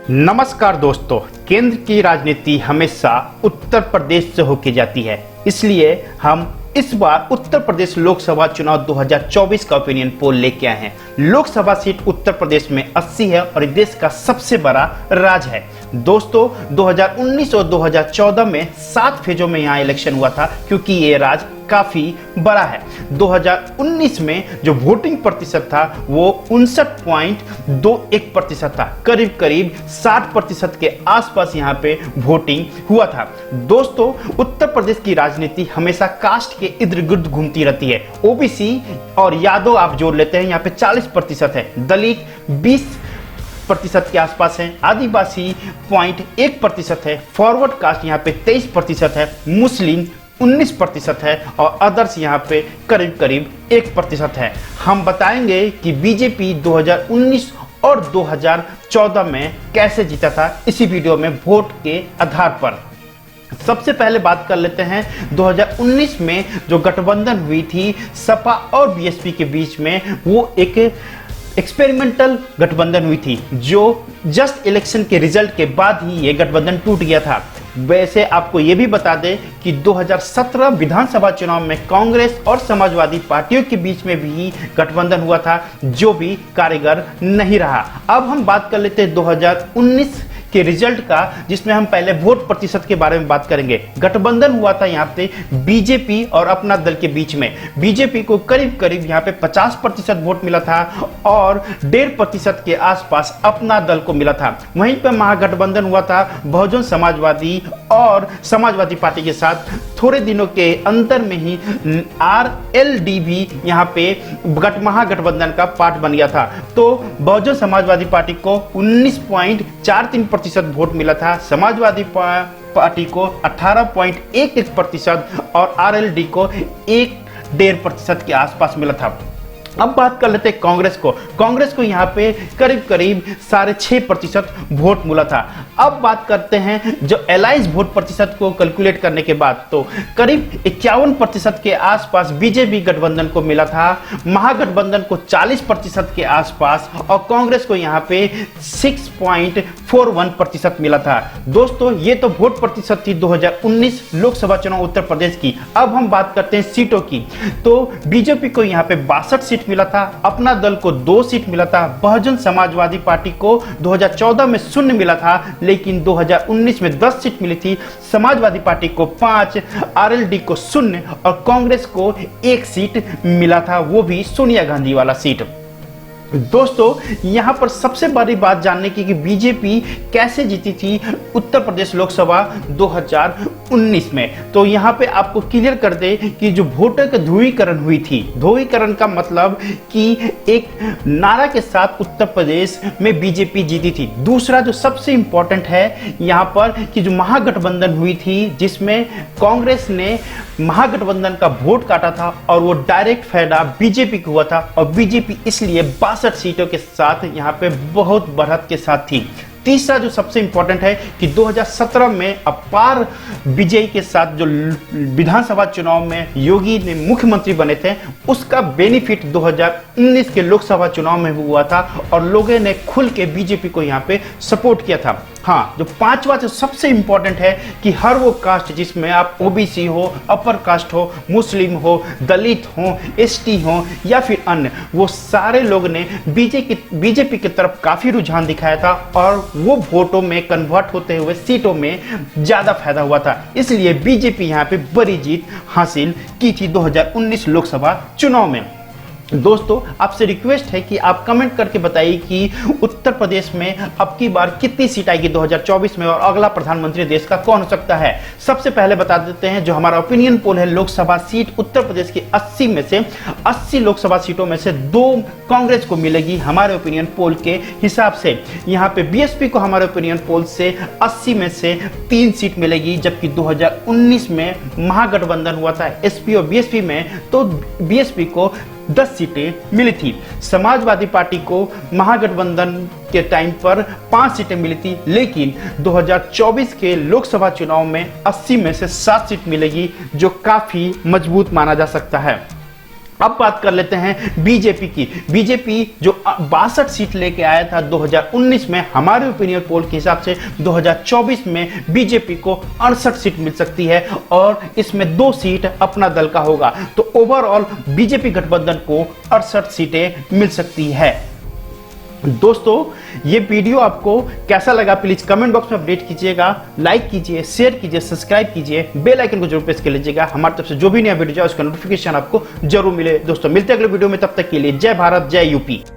नमस्कार दोस्तों, केंद्र की राजनीति हमेशा उत्तर प्रदेश से होके जाती है, इसलिए हम इस बार उत्तर प्रदेश लोकसभा चुनाव 2024 का ओपिनियन पोल लेके आए हैं। लोकसभा सीट उत्तर प्रदेश में 80 है और देश का सबसे बड़ा राज्य है। दोस्तों 2019 और 2014 में 7 फेजों में यहाँ इलेक्शन हुआ था, क्योंकि ये राज्य काफी बड़ा है। 2019 में जो वोटिंग प्रतिशत था वो 59.21% था, करीब करीब 60% के आसपास यहाँ पे वोटिंग हुआ था। दोस्तों उत्तर प्रदेश की राजनीति हमेशा कास्ट के इर्द गिर्द घूमती रहती है। ओबीसी और यादव आप जोड़ लेते हैं, यहाँ पे 40% है, दलित 20% के आसपास है, आदिवासी 0.1% है, फॉरवर्ड कास्ट यहाँ पे 23% है, मुस्लिम 19% है और अदर्स यहाँ पे करीब करीब 1% है। हम बताएंगे कि बीजेपी 2019 और 2014 में कैसे जीता था इसी वीडियो में वोट के आधार पर। सबसे पहले बात कर लेते हैं 2019 में जो गठबंधन हुई थी सपा और बीएसपी के बीच में, वो एक एक्सपेरिमेंटल गठबंधन हुई थी, जो जस्ट इलेक्शन के रिजल्ट के बाद ही ये गठबंधन टूट गया था। वैसे आपको ये भी बता दें कि 2017 विधानसभा चुनाव में कांग्रेस और समाजवादी पार्टियों के बीच में भी गठबंधन हुआ था, जो भी कारगर नहीं रहा। अब हम बात कर लेते हैं 2019 के रिजल्ट का, जिसमें हम पहले वोट प्रतिशत के बारे में बात करेंगे। गठबंधन हुआ था यहाँ पे बीजेपी और अपना दल के बीच में। बीजेपी को करीब करीब यहाँ पे 50% वोट मिला था और 1.5% के आसपास अपना दल को मिला था। वहीं पर महागठबंधन हुआ था बहुजन समाजवादी और समाजवादी पार्टी के साथ। थोड़े दिनों के अंतर में ही आरएलडी भी यहाँ पे महागठबंधन का पार्ट बन गया था। तो बहुजन समाजवादी पार्टी को 19.43% वोट मिला था, समाजवादी पार्टी को 18.11% और आरएलडी को 1.5% के आसपास मिला था। अब बात कर लेते हैं कांग्रेस को यहाँ पे करीब करीब 6.5% वोट मिला था। अब बात करते हैं जो एलाइंस वोट प्रतिशत को कैलकुलेट करने के बाद, तो करीब 51% के आसपास बीजेपी गठबंधन को मिला था, महागठबंधन को 40% के आसपास और कांग्रेस को यहाँ पे 6.41% मिला था। दोस्तों ये तो वोट प्रतिशत थी 2019 लोकसभा चुनाव उत्तर प्रदेश की। अब हम बात करते हैं सीटों की, तो बीजेपी को यहाँ पे 62 सीट मिला था, अपना दल को 2 सीट मिला था, बहुजन समाजवादी पार्टी को 2014 में 0 मिला था, लेकिन 2019 में 10 सीट मिली थी, समाजवादी पार्टी को 5, आरएलडी को 0 और कांग्रेस को 1 सीट मिला था, वो भी सोनिया गांधी वाला सीट। दोस्तों यहां पर सबसे बड़ी बात जानने की कि बीजेपी कैसे जीती थी उत्तर प्रदेश लोकसभा 2019 में, तो यहां पे आपको क्लियर कर दे कि जो वोटर का ध्रुवीकरण हुई थी, ध्रुवीकरण का मतलब कि एक नारा के साथ उत्तर प्रदेश में बीजेपी जीती थी। दूसरा जो सबसे इंपॉर्टेंट है यहां पर कि जो महागठबंधन हुई थी, जिसमें कांग्रेस ने महागठबंधन का वोट काटा था और वो डायरेक्ट फायदा बीजेपी को हुआ था और बीजेपी इसलिए 62 सीटों के साथ यहाँ पे बहुत बढ़त के साथ थी। तीसरा जो सबसे इंपॉर्टेंट है कि 2017 में अपार विजय के साथ जो विधानसभा चुनाव में योगी ने मुख्यमंत्री बने थे, उसका बेनिफिट 2019 के लोकसभा चुनाव में हुआ था और लोगों ने खुल के बीजेपी को यहाँ पे सपोर्ट किया था। हाँ, जो पांचवा जो सबसे इंपॉर्टेंट है कि हर वो कास्ट जिसमें आप ओबीसी हो, अपर कास्ट हो, मुस्लिम हो, दलित हो, एसटी हो या फिर अन्य, वो सारे लोग ने बीजेपी की तरफ काफी रुझान दिखाया था और वो वोटों में कन्वर्ट होते हुए सीटों में ज्यादा फायदा हुआ था। इसलिए बीजेपी यहाँ पे बड़ी जीत हासिल की थी 2019 लोकसभा चुनाव में। दोस्तों आपसे रिक्वेस्ट है कि आप कमेंट करके बताइए कि उत्तर प्रदेश में अब की बार कितनी सीट आएगी 2024 में और अगला प्रधानमंत्री देश का कौन हो सकता है। सबसे पहले बता देते हैं जो हमारा ओपिनियन पोल है, लोकसभा सीट उत्तर प्रदेश की 80 में से 80 लोकसभा सीटों में से 2 कांग्रेस को मिलेगी हमारे ओपिनियन पोल के हिसाब से। यहाँ पे बीएसपी को हमारे ओपिनियन पोल से 80 में से 3 सीट मिलेगी, जबकि 2019 में महागठबंधन हुआ था एसपी और बीएसपी में, तो बीएसपी को 10 सीटें मिली थी। समाजवादी पार्टी को महागठबंधन के टाइम पर 5 सीटें मिली थी, लेकिन 2024 के लोकसभा चुनाव में 80 में से 7 सीट मिलेगी, जो काफी मजबूत माना जा सकता है। अब बात कर लेते हैं बीजेपी की। बीजेपी जो 62 सीट लेके आया था 2019 में, हमारे ओपिनियन पोल के हिसाब से 2024 में बीजेपी को 68 सीट मिल सकती है और इसमें 2 सीट अपना दल का होगा। तो ओवरऑल बीजेपी गठबंधन को 68 सीटें मिल सकती है। दोस्तों, ये वीडियो आपको कैसा लगा प्लीज कमेंट बॉक्स में अपडेट कीजिएगा, लाइक कीजिए, शेयर कीजिए, सब्सक्राइब कीजिए, बेल आइकन को जरूर प्रेस कर लीजिएगा। हमारी तरफ से जो भी नया वीडियो जाए उसका नोटिफिकेशन आपको जरूर मिले। दोस्तों, मिलते हैं अगले वीडियो में, तब तक के लिए जय भारत, जय यूपी।